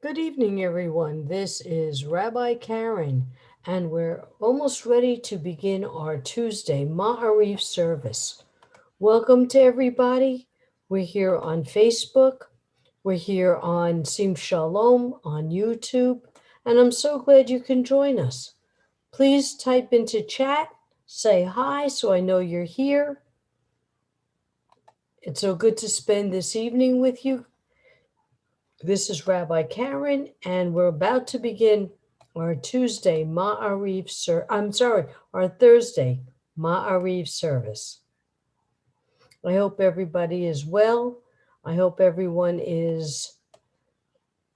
Good evening, everyone. This is Rabbi Karen, and we're almost ready to begin our Tuesday Ma'ariv service. Welcome to everybody. We're here on Facebook. We're here on Sim Shalom on YouTube, and I'm so glad you can join us. Please type into chat, say hi so I know you're here. It's so good to spend this evening with you. This is Rabbi Karen, and we're about to begin our Thursday Ma'ariv service. I hope everybody is well. I hope everyone is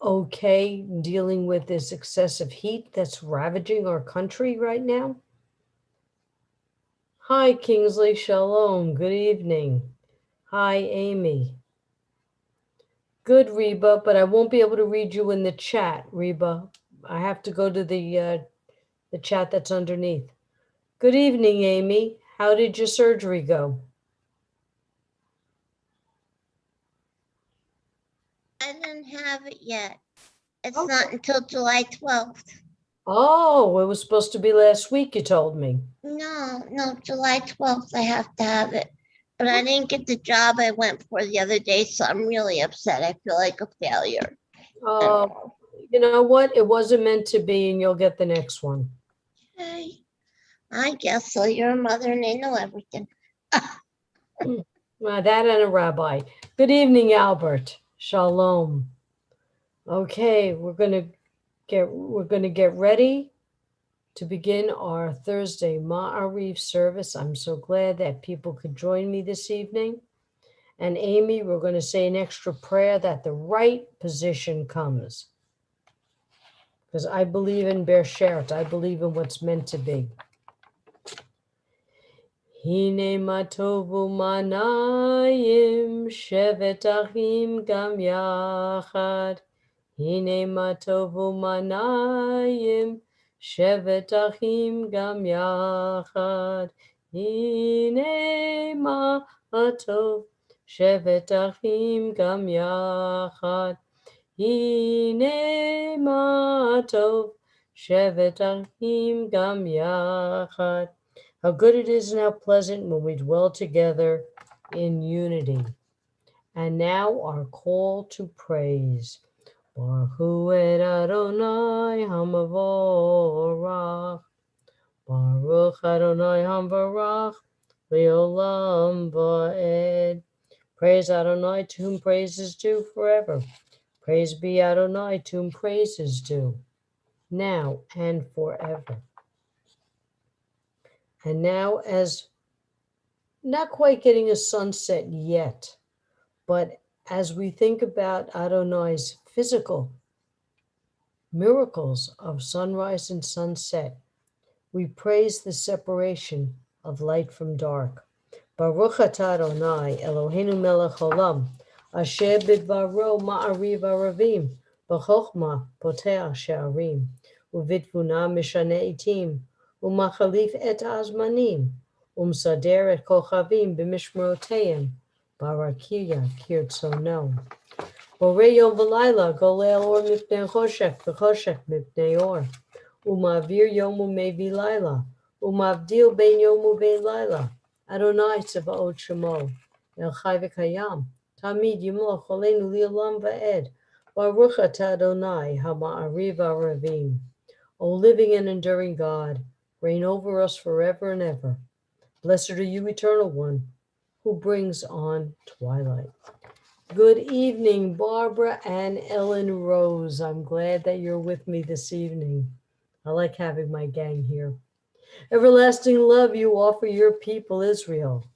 okay dealing with this excessive heat that's ravaging our country right now. Hi, Kingsley. Shalom. Good evening. Hi, Amy. Good, Reba, but I won't be able to read you in the chat, Reba. I have to go to the chat that's underneath. Good evening, Amy. How did your surgery go? I didn't have it yet. It's not until July 12th. Oh, it was supposed to be last week, you told me. No, July 12th I have to have it. But I didn't get the job I went for the other day, so I'm really upset. I feel like a failure. You know what? It wasn't meant to be, and you'll get the next one. Okay. I guess so. You're a mother and they know everything. That and a rabbi. Good evening, Albert. Shalom. Okay, we're gonna get ready to begin our Thursday Ma'ariv service. I'm so glad that people could join me this evening. And Amy, we're going to say an extra prayer that the right position comes. Because I believe in Bersheret. I believe in what's meant to be. Hine matovu manayim shevet achim gam yachad. Hine matovu manayim shevet achim gam yachad. Hine matov shevet achim gam yachad. Hine matov shevet achim gam yachad. How good it is and how pleasant when we dwell together in unity. And now our call to praise. Baruch hu et Adonai hamavorach. Baruch Adonai hamvarach leolam va'ed. Praise Adonai, to whom praise is due forever. Praise be Adonai, to whom praise is due, now and forever. And now, as not quite getting a sunset yet, but as we think about Adonai's physical miracles of sunrise and sunset, we praise the separation of light from dark. Baruch atah Adonai Eloheinu melech olam, asher bidvaro ma'ariv aravim, b'chochma poteach she'arim, uvitvuna mishane itim, umachalif et azmanim, umsader et kochavim b'mishmeroteim, barakiya kirtzono. Borei yom v'layla golel or mipnei choshech v'choshech mipnei or, umavir yom umevi layla, umavdil ben yom uvein layla. Adonai Tzevaot Shemo, El Chai V'Kayam, Tamid Yimloch Aleinu Li'olam Va'ed, Baruch Atah Adonai HaMa'ariv HaRavim. O living and enduring God, reign over us forever and ever. Blessed are you, Eternal One, who brings on twilight. Good evening, Barbara and Ellen Rose. I'm glad that you're with me this evening. I like having my gang here. Everlasting love you offer your people Israel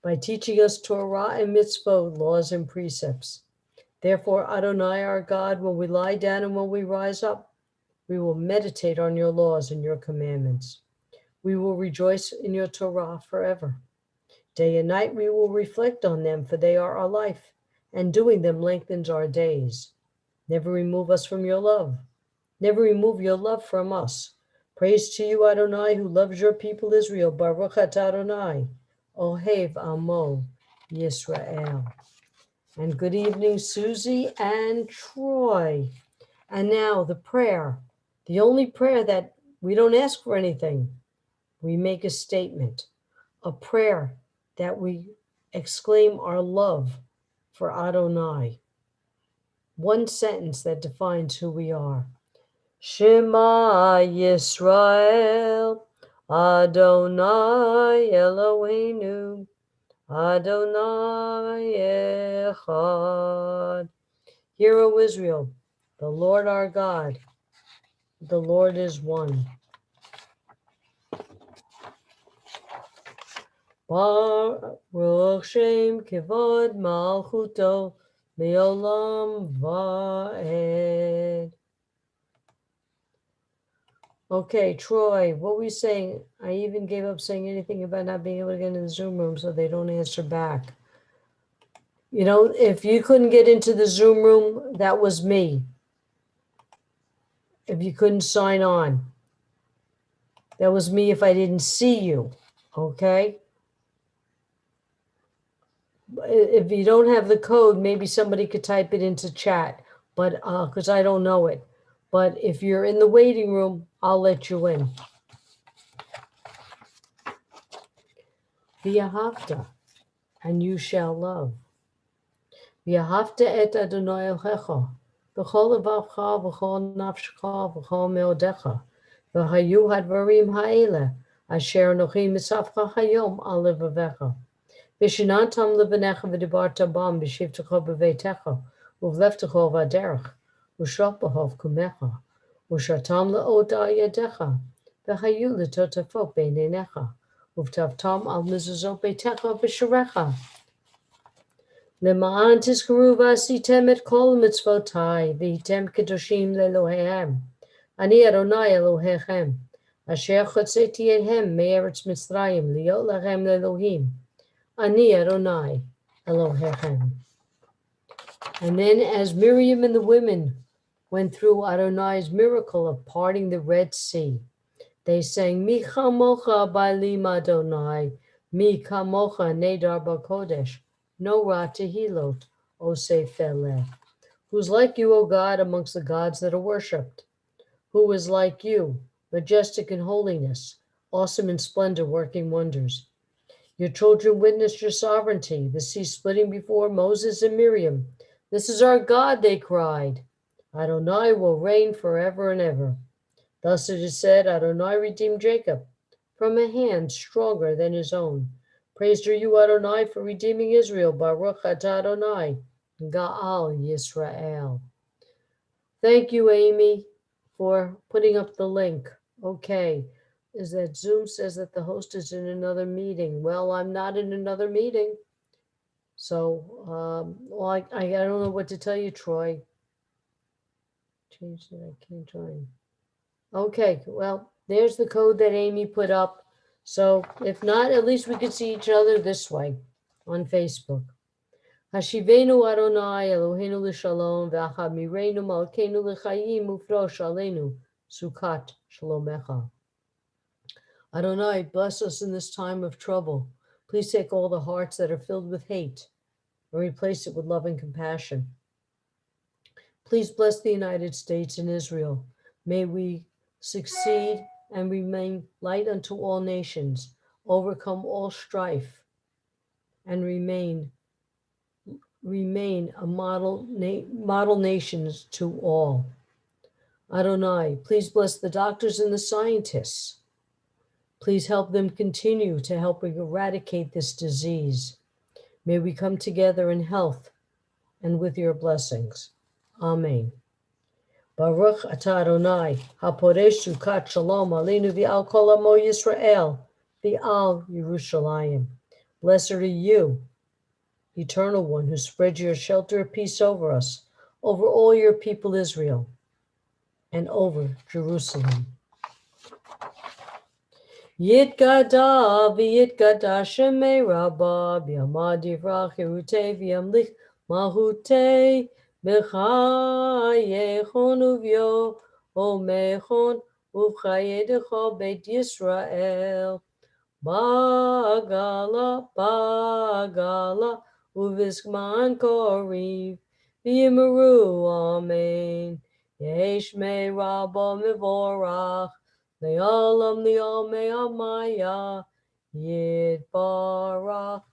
by teaching us Torah and mitzvot, laws and precepts. Therefore, Adonai our God, when we lie down and when we rise up, we will meditate on your laws and your commandments. We will rejoice in your Torah forever. Day and night we will reflect on them, for they are our life, and doing them lengthens our days. Never remove us from your love. Never remove your love from us. Praise to you, Adonai, who loves your people Israel. Baruch atah Adonai, Ohev Amo Yisrael. And good evening, Susie and Troy. And now the prayer, the only prayer that we don't ask for anything. We make a statement, a prayer that we exclaim our love for Adonai. One sentence that defines who we are. Shema Yisrael, Adonai Eloheinu, Adonai Echad. Hear, O Israel, the Lord our God, the Lord is one. Baruch Shem Kivod Malchuto Leolam Va'ed. Okay, Troy, what were you saying? I even gave up saying anything about not being able to get into the Zoom room so they don't answer back. You know, if you couldn't get into the Zoom room, that was me. If you couldn't sign on, that was me if I didn't see you, okay? If you don't have the code, maybe somebody could type it into chat, but because I don't know it. But if you're in the waiting room, I'll let you in. V'ahavta, and you shall love. V'ahavta et Adonai Elohecha, v'chol levavcha, v'chol nafshcha, v'chol meodecha, v'hayu hadvarim ha'ele, asher anochi mitzavcha hayom al levavecha. V'shinantam levanecha v'dibarta bam b'shivtecha b'veitecha, uvleftecha v'aderech, u'shopahov kumecha, u'shatam le'oda yadecha, v'hayu l'totafot beinenecha, uvtavtam al mezuzot beitecha v'sharecha. Lema'an tizkaru v'asitem et kol mitzvotai, v'hitem kedoshim le'Eloheim. Ani Adonai Elohechem, asher chotzeti ethem me'eretz Mitzrayim, liot lachem le'Elohim. Ani Adonai Elohechem. And then as Miriam and the women went through Adonai's miracle of parting the Red Sea, they sang, Mi chamocha ba'alim Adonai, mi kamocha nedar b'kodesh, no ra tehilot, oseh feleh. Who's like you, O God, amongst the gods that are worshipped? Who is like you, majestic in holiness, awesome in splendor, working wonders? Your children witnessed your sovereignty, the sea splitting before Moses and Miriam. This is our God, they cried. Adonai will reign forever and ever. Thus it is said, Adonai redeemed Jacob from a hand stronger than his own. Praised are you, Adonai, for redeeming Israel. Baruch atah Adonai, Ga'al Yisrael. Thank you, Amy, for putting up the link. Okay. Is that Zoom says that the host is in another meeting. Well, I'm not in another meeting. So, well, I don't know what to tell you, Troy. Change that, I can't join. Okay, well, there's the code that Amy put up. So if not, at least we could see each other this way on Facebook. Hashivenu Adonai Eloheinu l'shalom v'achad mireinu malkeinu l'chayim ufrosh aleinu sukat shalomecha. Adonai, bless us in this time of trouble. Please take all the hearts that are filled with hate and replace it with love and compassion. Please bless the United States and Israel. May we succeed and remain light unto all nations, overcome all strife, and remain a model nations to all. Adonai, please bless the doctors and the scientists. Please help them continue to help eradicate this disease. May we come together in health and with your blessings. Amen. Baruch atah Adonai, haporesh sukat shalom aleinu v'al kol amo Yisrael v'al Yerushalayim. Blessed are you, Eternal One, who spread your shelter of peace over us, over all your people Israel, and over Jerusalem. Yitgada v'yitgada shemei rabba b'yamad yivrach yerutei v'yamlich malhutei b'chayechon uvyo omechon uvchayedecho beit Yisrael bagala uvizman koriv v'yimaru amen Yesh me rabba mivorach, le'olam le'omei amaya, Yitbarach,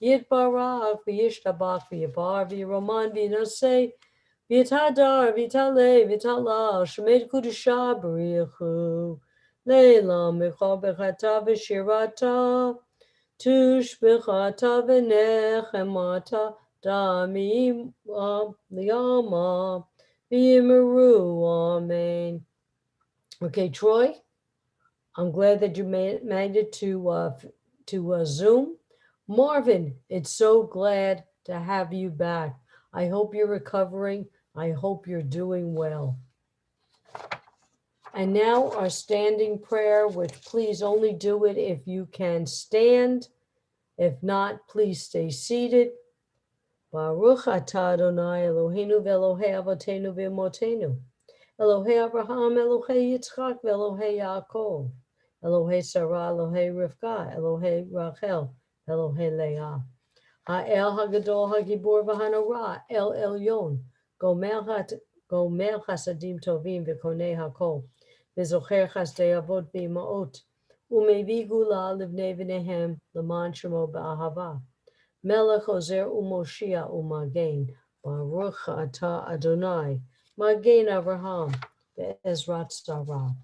Yitbarach, v'yishtabach, v'yibar, v'yiroman, v'yinaseh, v'yitadar, v'yitaleh, v'yitalal, shemed kudusha b'richu, le'lam michal b'chata v'shirata, tushbechata v'nechemata, damim liyama, v'yimeru, amen. Okay, Troy, I'm glad that you made it to Zoom. Marvin, it's so glad to have you back. I hope you're recovering. I hope you're doing well. And now our standing prayer, which please only do it if you can stand. If not, please stay seated. Baruch atah Adonai Eloheinu v'Elohei Avotenu v'Imotenu, Elohei Abraham, Elohei Yitzchak, v'Elohei Yaakov, Elohei Sarah, Elohei Rivka, Elohei Rachel, Elohei Leah. Ha'el Hagadol Hagibor v'Hanara, El Elyon, Gomer Chasadim Tovim v'Konei Hakol, v'Zocher Chasdei Avot v'Imaot, U'Mevi Gula Livnei v'Nehem, L'man Shemo B'Ahava. Melech Ozer Umoshia Umagen, Baruch Atah Adonai, Magen Avraham, Be'ezrat Sarah.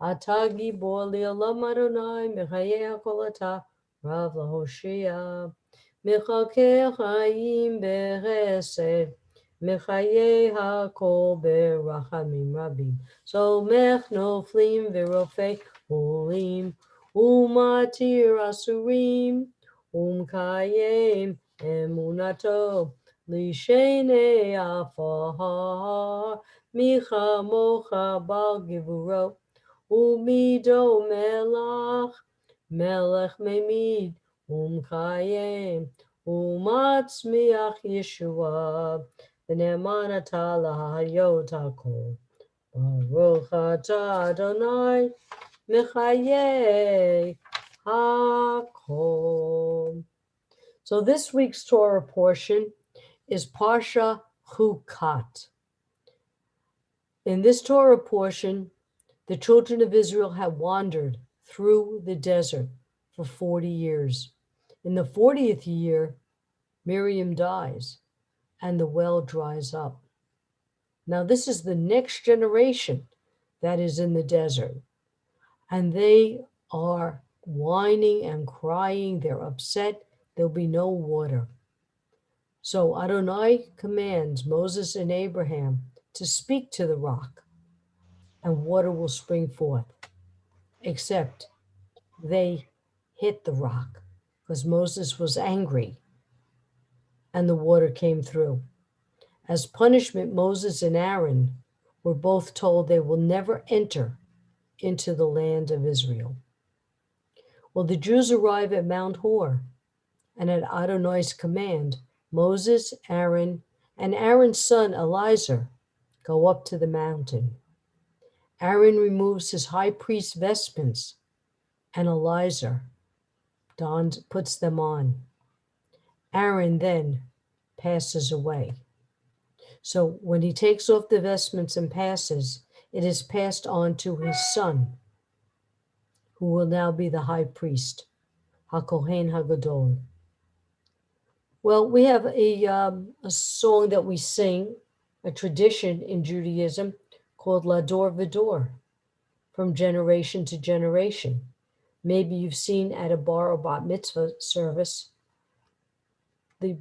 Atah Gibor Li'olam Adonai, Mechayeh HaKol Atah, Rav LaHoshia, Mechalkei Chaim Be'chesed, Mechayeh HaKol Be'rachamim Rabim, Somech Noflim V'Rofei Olim, Umatir Asurim, Umkayem emunato lishene afahar micha mocha bal givuro umido melech memid umkayem umatzmiach Yeshua v'ne'emanata lahayot hakol Baruch atah Adonai mechayeh hakol. So this week's Torah portion is Parsha Chukat. In this Torah portion, the children of Israel have wandered through the desert for 40 years. In the 40th year, Miriam dies and the well dries up. Now this is the next generation that is in the desert, and they are whining and crying. They're upset. There'll be no water. So Adonai commands Moses and Abraham to speak to the rock, and water will spring forth. Except they hit the rock because Moses was angry and the water came through. As punishment, Moses and Aaron were both told they will never enter into the land of Israel. Well, the Jews arrive at Mount Hor, and at Adonai's command, Moses, Aaron, and Aaron's son Eleazar go up to the mountain. Aaron removes his high priest vestments, and Eleazar puts them on. Aaron then passes away. So when he takes off the vestments and passes, it is passed on to his son, who will now be the high priest, HaKohen HaGadol. Well, we have a song that we sing, a tradition in Judaism called Lador Vidor, from generation to generation. Maybe you've seen at a bar or bat mitzvah service, the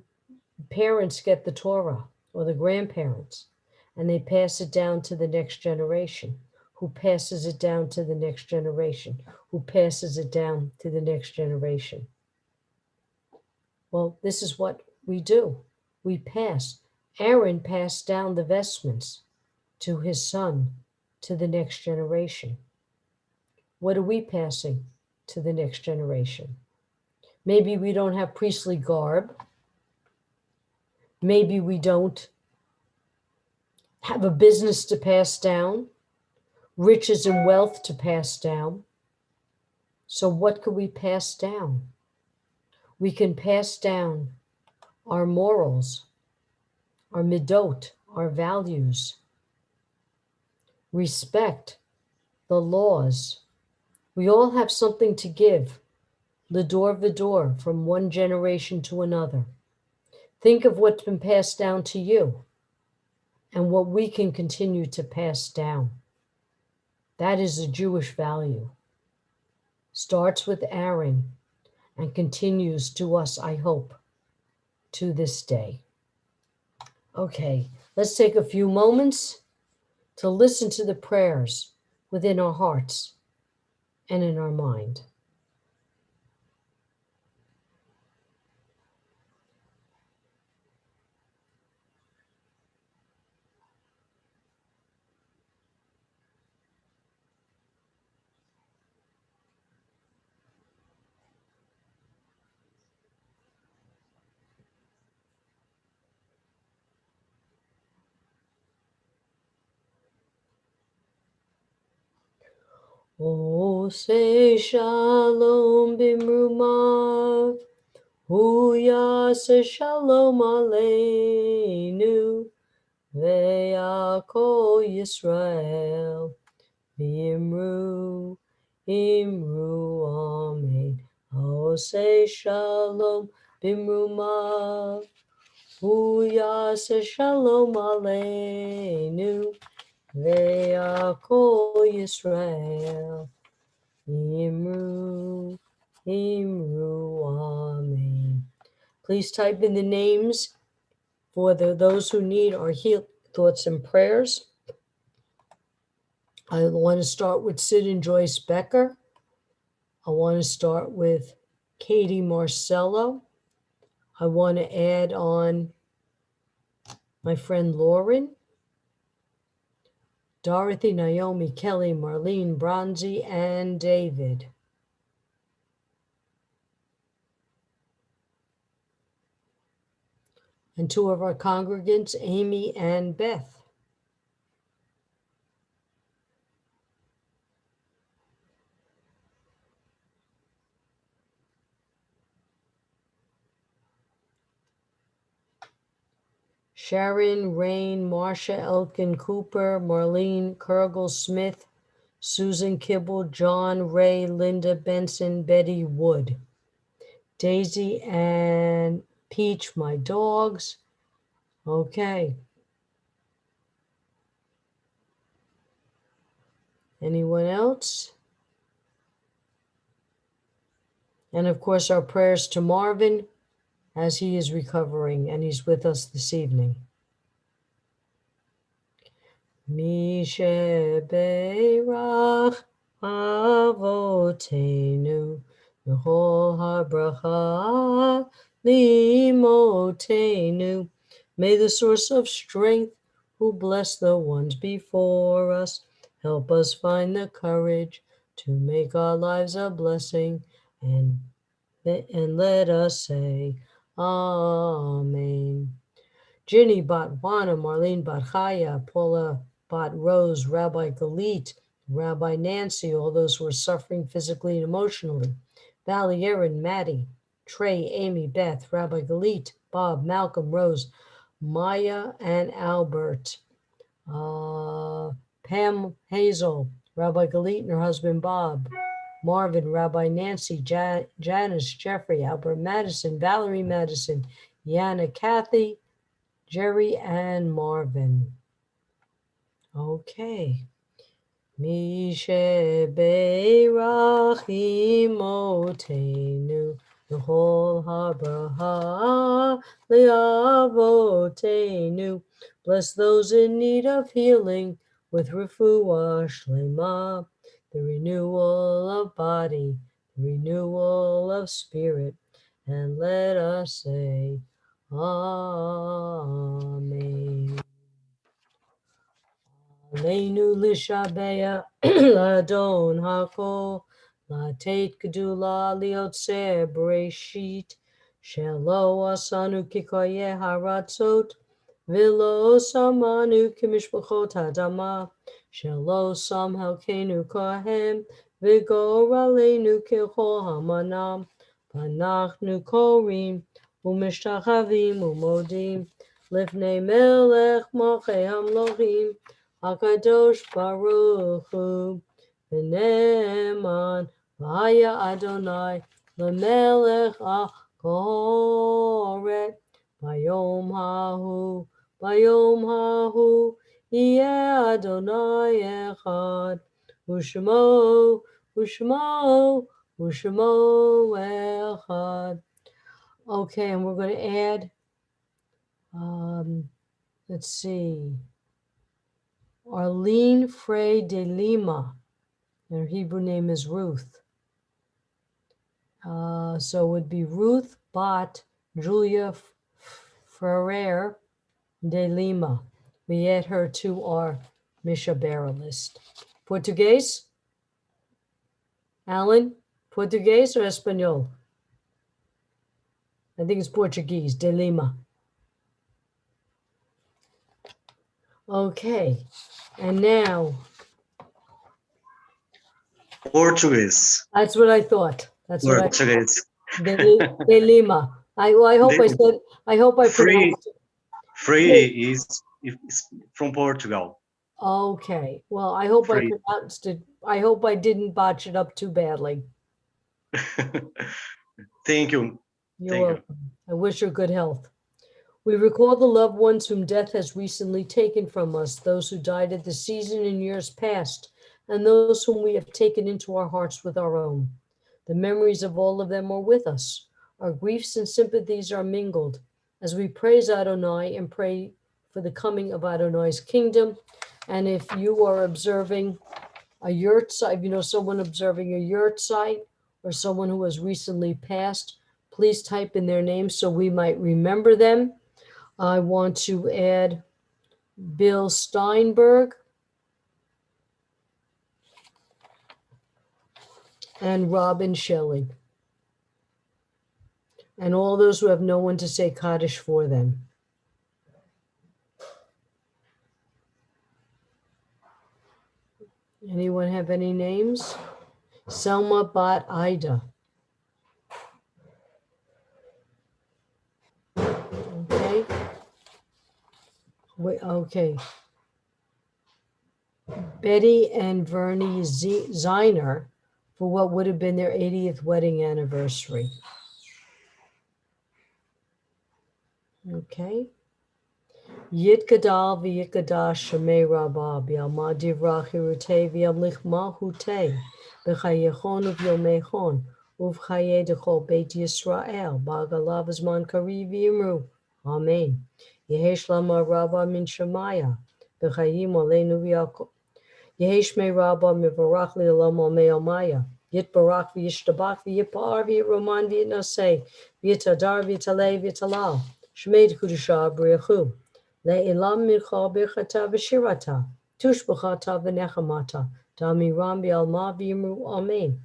parents get the Torah, or the grandparents, and they pass it down to the next generation, who passes it down to the next generation, who passes it down to the next generation. Well, this is what we do. We pass. Aaron passed down the vestments to his son, to the next generation. What are we passing to the next generation? Maybe we don't have priestly garb. Maybe we don't have a business to pass down, riches and wealth to pass down. So what could we pass down? We can pass down our morals, our midot, our values. respect the laws. We all have something to give, l'dor v'dor, from one generation to another. Think of what's been passed down to you and what we can continue to pass down. That is a Jewish value. Starts with Aaron and continues to us, I hope, to this day. Okay, let's take a few moments to listen to the prayers within our hearts and in our mind. Oh, say shalom bimrumav, hu yaseh shalom aleinu, ve'yakol Yisrael, v'imru, imru, amen. Oh, say shalom bimrumav, hu yaseh shalom aleinu, ve'yakol Yisrael, Imru, Imru, Amen. Please type in the names for those who need our thoughts and prayers. I want to start with Sid and Joyce Becker. I want to start with Katie Marcello. I want to add on my friend Lauren, Dorothy, Naomi, Kelly, Marlene, Bronzy, and David. And two of our congregants, Amy and Beth. Sharon, Rain, Marcia, Elkin, Cooper, Marlene, Kurgel, Smith, Susan Kibble, John, Ray, Linda, Benson, Betty, Wood. Daisy and Peach, my dogs. Okay. Anyone else? And of course, our prayers to Marvin as he is recovering and he's with us this evening. Mishebeirach Avotenu V'chol habracha limotenu. May the source of strength, who bless the ones before us, help us find the courage to make our lives a blessing, and let us say, Amen. Ginny Bat Juana, Marlene Bat Chaya, Paula Bat Rose, Rabbi Galit, Rabbi Nancy, all those who are suffering physically and emotionally, Valley, Erin, Maddie, Trey, Amy, Beth, Rabbi Galit, Bob, Malcolm, Rose, Maya, and Albert, Pam Hazel, Rabbi Galit and her husband Bob, Marvin, Rabbi Nancy, Janice, Jeffrey, Albert Madison, Valerie Madison, Yana, Kathy, Jerry and Marvin. Okay. Mishebeirach imotenu v'chol habraha le'avotenu. Bless those in need of healing with refuah shlema, the renewal of body, the renewal of spirit, and let us say, Amen. Aleinu lishabea ladon hakol latet gedula liotzer bereshit shelo asanu kikoye haratzot v'lo samanu kimishpachot hadama shelo sam halkenu kohem v'goralenu kechol hamanam v'anachnu korim u'mishtachavim u'modim Lifnei melech malchei hamlochim HaKadosh Baruch Hu, V'ne'eman, V'haya Adonai, L'melech HaKoret, Bayom Hahu, Yeh Adonai Echad, Ushmo, Ushmo Echad. Okay, and we're going to add, let's see, Arlene Frey de Lima. Her Hebrew name is Ruth. So it would be Ruth Bat Julia Ferrer de Lima. We add her to our Mishabera list. Portuguese? Alan? Portuguese or Espanol? I think it's Portuguese, de Lima. Okay, and now. Portuguese. That's what I thought. That's what I thought. Portuguese. De Lima. I hope I pronounced it. Free is from Portugal. Okay. Well, I hope I Free. pronounced it. I hope I didn't botch it up too badly. Thank you. You're welcome. I wish her good health. We recall the loved ones whom death has recently taken from us, those who died at the season in years past, and those whom we have taken into our hearts with our own. The memories of all of them are with us. Our griefs and sympathies are mingled as we praise Adonai and pray for the coming of Adonai's kingdom. And if you are observing a yurt site, someone observing a yurt site or someone who has recently passed, please type in their name so we might remember them. I want to add Bill Steinberg and Robin Shelley, and all those who have no one to say Kaddish for them. Anyone have any names? Selma Bat Ida. Okay. Okay. Betty and Vernie Ziner for what would have been their 80th wedding anniversary. Okay. Yitgadal v'yitgadash shemei rabah b'yalma divrach hirutei v'yamlich malchutei b'chayechon uv'yomechon uv'chayei dechol beit Yisrael ba'galav zman kari v'yimru. Amen. Yehesh lama rabah min shemaya b'chayim aleinu v'yakov. Yehesh me rabah mivarach li'olam me'omaya. Yitbarach v'yishtabach v'yipar v'yiroman v'yitnaseh v'yitadar v'yitalei v'yitalal. Shmei d'kudusha b'riachu. Le'ilam mincha birchata v'shirata, tushbachata v'nechamata, damiram bi'alma v'yimru amen.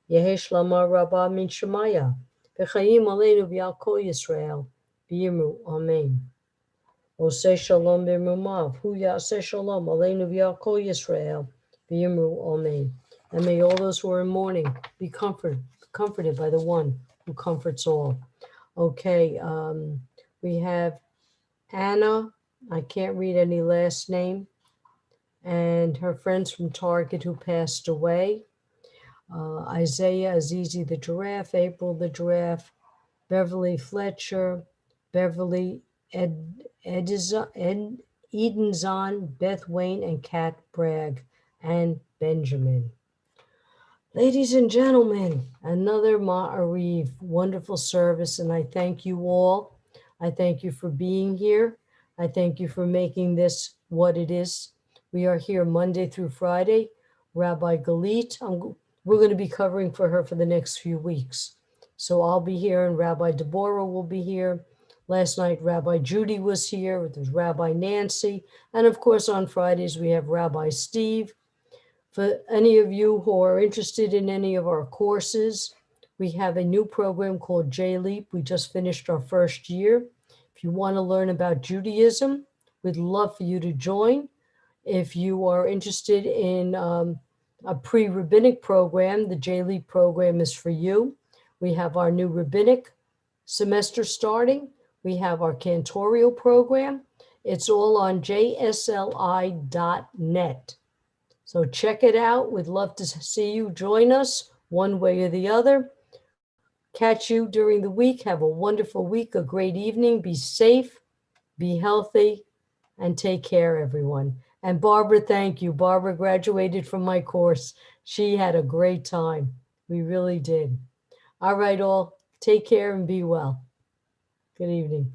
Yehesh lama rabba min shemaya, v'chayim aleinu v'yal kol Yisrael, v'yimru amen. Oseh shalom b'mumav, hu ya'aseh shalom aleinu v'yal kol Yisrael, v'yimru amen. And may all those who are in mourning be comforted by the one who comforts all. Okay, we have Anna, I can't read any last name, and her friends from Target who passed away. Isaiah Azizi the giraffe, April the giraffe, Beverly Fletcher, Beverly Edenzon, Beth Wayne, and Kat Bragg, and Benjamin. Ladies and gentlemen, another Ma'ariv, wonderful service, and I thank you all. I thank you for being here. I thank you for making this what it is. We are here Monday through Friday. Rabbi Galit, we're going to be covering for her for the next few weeks. So I'll be here and Rabbi Deborah will be here. Last night, Rabbi Judy was here. There's Rabbi Nancy. And of course, on Fridays, we have Rabbi Steve. For any of you who are interested in any of our courses, we have a new program called J-Leap. We just finished our first year. If you want to learn about Judaism, we'd love for you to join. If you are interested in a pre-rabbinic program, the J-Leap program is for you. We have our new rabbinic semester starting. We have our cantorial program. It's all on jsli.net. So check it out. We'd love to see you join us one way or the other. Catch you during the week. Have a wonderful week, a great evening. Be safe, be healthy, and take care, everyone. And Barbara, thank you. Barbara graduated from my course. She had a great time. We really did. All right, all. Take care and be well. Good evening.